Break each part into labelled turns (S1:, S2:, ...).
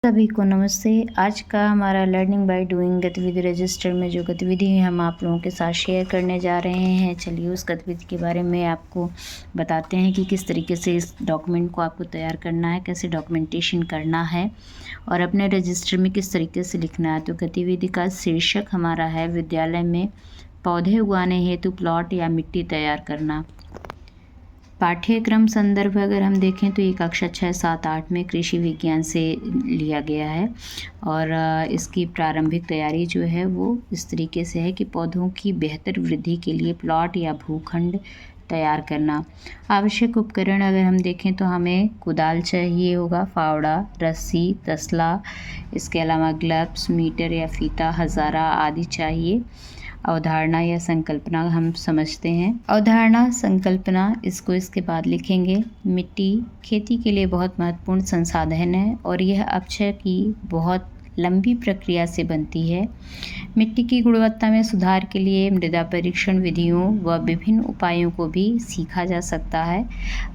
S1: सभी को नमस्ते। आज का हमारा लर्निंग बाय डूइंग गतिविधि रजिस्टर में जो गतिविधि हम आप लोगों के साथ शेयर करने जा रहे हैं, चलिए उस गतिविधि के बारे में आपको बताते हैं कि किस तरीके से इस डॉक्यूमेंट को आपको तैयार करना है, कैसे डॉक्यूमेंटेशन करना है और अपने रजिस्टर में किस तरीके से लिखना है। तो गतिविधि का शीर्षक हमारा है विद्यालय में पौधे उगाने हेतु प्लॉट या मिट्टी तैयार करना। पाठ्यक्रम संदर्भ अगर हम देखें तो ये कक्षा 6, 7, 8 में कृषि विज्ञान से लिया गया है और इसकी प्रारंभिक तैयारी जो है वो इस तरीके से है कि पौधों की बेहतर वृद्धि के लिए प्लॉट या भूखंड तैयार करना। आवश्यक उपकरण अगर हम देखें तो हमें कुदाल चाहिए होगा, फावड़ा, रस्सी, तसला, इसके अलावा ग्लव्स, मीटर या फीता, हज़ारा आदि चाहिए। अवधारणा या संकल्पना हम समझते हैं। अवधारणा, संकल्पना इसको इसके बाद लिखेंगे। मिट्टी खेती के लिए बहुत महत्वपूर्ण संसाधन है और यह अपक्षय की बहुत लंबी प्रक्रिया से बनती है। मिट्टी की गुणवत्ता में सुधार के लिए मृदा परीक्षण विधियों व विभिन्न उपायों को भी सीखा जा सकता है।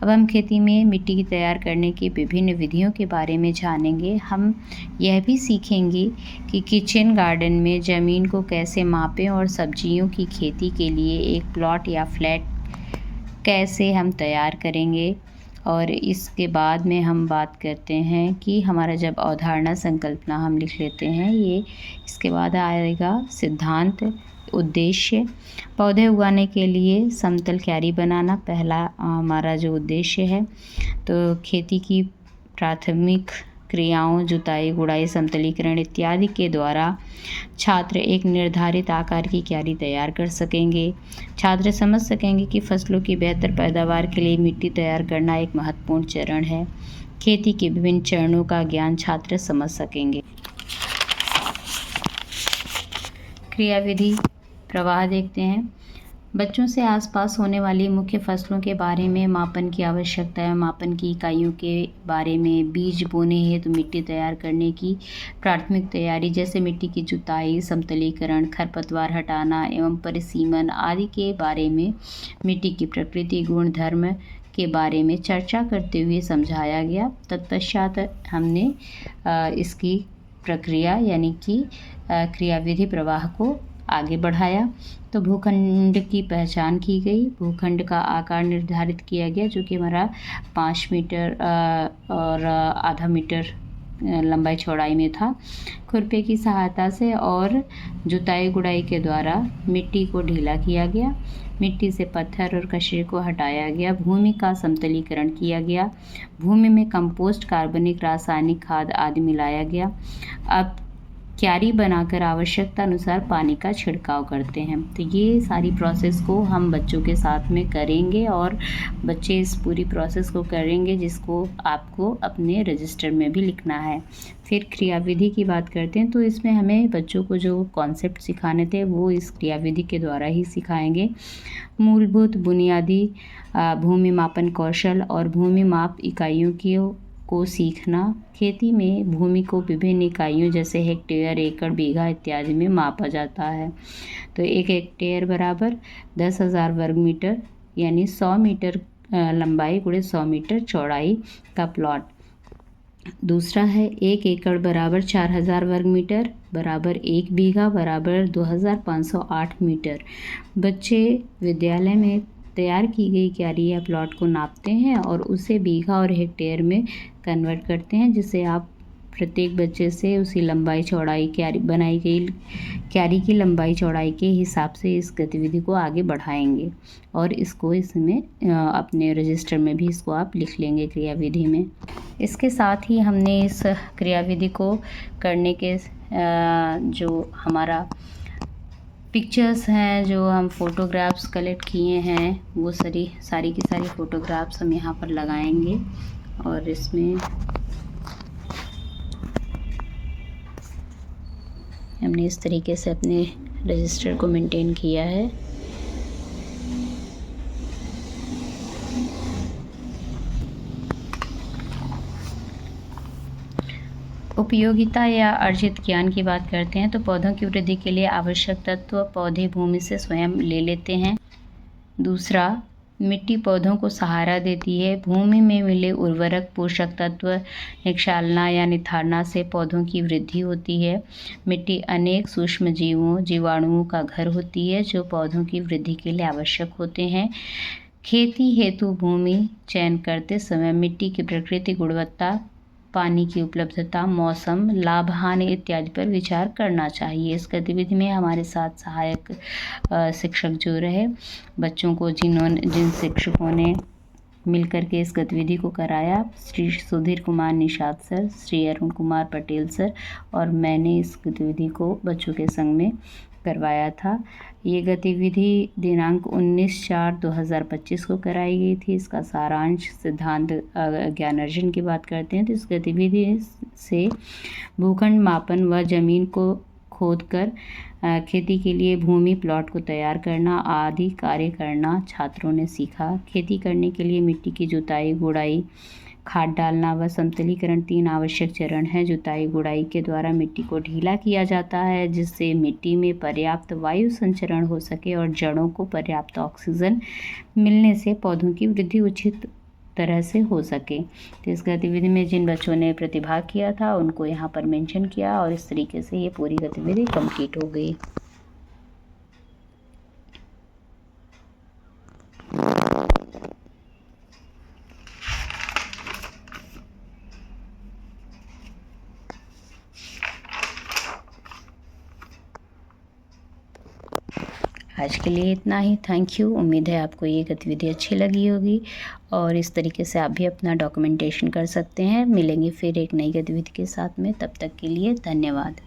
S1: अब हम खेती में मिट्टी की तैयार करने की विभिन्न विधियों के बारे में जानेंगे। हम यह भी सीखेंगे कि किचन गार्डन में ज़मीन को कैसे मापें और सब्जियों की खेती के लिए एक प्लॉट या फ्लैट कैसे हम तैयार करेंगे। और इसके बाद में हम बात करते हैं कि हमारा जब अवधारणा संकल्पना हम लिख लेते हैं, ये इसके बाद आएगा सिद्धांत, उद्देश्य। पौधे उगाने के लिए समतल क्यारी बनाना पहला हमारा जो उद्देश्य है। तो खेती की प्राथमिक क्रियाओं जुताई, गुड़ाई, समतलीकरण इत्यादि के द्वारा छात्र एक निर्धारित आकार की क्यारी तैयार कर सकेंगे। छात्र समझ सकेंगे कि फसलों की बेहतर पैदावार के लिए मिट्टी तैयार करना एक महत्वपूर्ण चरण है। खेती के विभिन्न चरणों का ज्ञान छात्र समझ सकेंगे। क्रियाविधि प्रवाह देखते हैं। बच्चों से आसपास होने वाली मुख्य फसलों के बारे में, मापन की आवश्यकता है, मापन की इकाइयों के बारे में, बीज बोने हेतु मिट्टी तैयार करने की प्राथमिक तैयारी जैसे मिट्टी की जुताई, समतलीकरण, खरपतवार हटाना एवं परिसीमन आदि के बारे में, मिट्टी की प्रकृति, गुण धर्म के बारे में चर्चा करते हुए समझाया गया। तत्पश्चात हमने इसकी प्रक्रिया यानी कि क्रियाविधि प्रवाह को आगे बढ़ाया। तो भूखंड की पहचान की गई, भूखंड का आकार निर्धारित किया गया जो कि हमारा 5 मीटर और आधा मीटर लंबाई चौड़ाई में था। खुरपे की सहायता से और जुताई गुड़ाई के द्वारा मिट्टी को ढीला किया गया, मिट्टी से पत्थर और कचरे को हटाया गया, भूमि का समतलीकरण किया गया, भूमि में कंपोस्ट, कार्बनिक, रासायनिक खाद आदि मिलाया गया। अब क्यारी बनाकर आवश्यकता अनुसार पानी का छिड़काव करते हैं। तो ये सारी प्रोसेस को हम बच्चों के साथ में करेंगे और बच्चे इस पूरी प्रोसेस को करेंगे जिसको आपको अपने रजिस्टर में भी लिखना है। फिर क्रियाविधि की बात करते हैं तो इसमें हमें बच्चों को जो कॉन्सेप्ट सिखाने थे वो इस क्रियाविधि के द्वारा ही सिखाएंगे। मूलभूत बुनियादी भूमि मापन कौशल और भूमि माप इकाइयों को सीखना। खेती में भूमि को विभिन्न इकाइयों जैसे हेक्टेयर, एकड़, बीघा इत्यादि में मापा जाता है। तो 1 हेक्टेयर बराबर 10,000 वर्ग मीटर यानी 100 मीटर लंबाई गुणे 100 मीटर चौड़ाई का प्लॉट। दूसरा है 1 एकड़ बराबर 4,000 वर्ग मीटर बराबर 1 बीघा बराबर 2,508 मीटर। बच्चे विद्यालय में तैयार की गई क्यारी या प्लॉट को नापते हैं और उसे बीघा और हेक्टेयर में कन्वर्ट करते हैं, जिससे आप प्रत्येक बच्चे से उसी लंबाई चौड़ाई क्यारी बनाई गई क्यारी की लंबाई चौड़ाई के हिसाब से इस गतिविधि को आगे बढ़ाएंगे और इसको इसमें अपने रजिस्टर में भी इसको आप लिख लेंगे क्रियाविधि में। इसके साथ ही हमने इस क्रियाविधि को करने के जो हमारा पिक्चर्स हैं, जो हम फ़ोटोग्राफ्स कलेक्ट किए हैं, वो सारी की सारी फ़ोटोग्राफ्स हम यहाँ पर लगाएंगे और इसमें हमने इस तरीके से अपने रजिस्टर को मेंटेन किया है। उपयोगिता या अर्जित ज्ञान की बात करते हैं तो पौधों की वृद्धि के लिए आवश्यक तत्व पौधे भूमि से स्वयं ले लेते हैं। दूसरा, मिट्टी पौधों को सहारा देती है। भूमि में मिले उर्वरक पोषक तत्व निक्षालना या निथारना से पौधों की वृद्धि होती है। मिट्टी अनेक सूक्ष्म जीवों जीवाणुओं का घर होती है जो पौधों की वृद्धि के लिए आवश्यक होते हैं। खेती हेतु भूमि चयन करते समय मिट्टी की प्रकृति, गुणवत्ता, पानी की उपलब्धता, मौसम, लाभ हानि इत्यादि पर विचार करना चाहिए। इस गतिविधि में हमारे साथ सहायक शिक्षक जो रहे, बच्चों को जिन शिक्षकों ने मिलकर के इस गतिविधि को कराया, श्री सुधीर कुमार निषाद सर, श्री अरुण कुमार पटेल सर, और मैंने इस गतिविधि को बच्चों के संग में करवाया था। ये गतिविधि दिनांक 19/4/2025 को कराई गई थी। इसका सारांश सिद्धांत ज्ञान अर्जन की बात करते हैं तो इस गतिविधि से भूखंड मापन व जमीन को खोदकर खेती के लिए भूमि प्लॉट को तैयार करना आदि कार्य करना छात्रों ने सीखा। खेती करने के लिए मिट्टी की जुताई, गुड़ाई, खाद डालना व समतलीकरण 3 आवश्यक चरण हैं। जुताई गुड़ाई के द्वारा मिट्टी को ढीला किया जाता है जिससे मिट्टी में पर्याप्त वायु संचरण हो सके और जड़ों को पर्याप्त ऑक्सीजन मिलने से पौधों की वृद्धि उचित तरह से हो सके। तो इस गतिविधि में जिन बच्चों ने प्रतिभाग किया था उनको यहाँ पर मेंशन किया और इस तरीके से ये पूरी गतिविधि कंप्लीट हो गई। आज के लिए इतना ही। Thank you. उम्मीद है आपको ये गतिविधि अच्छी लगी होगी और इस तरीके से आप भी अपना डॉक्यूमेंटेशन कर सकते हैं। मिलेंगे फिर एक नई गतिविधि के साथ में, तब तक के लिए धन्यवाद।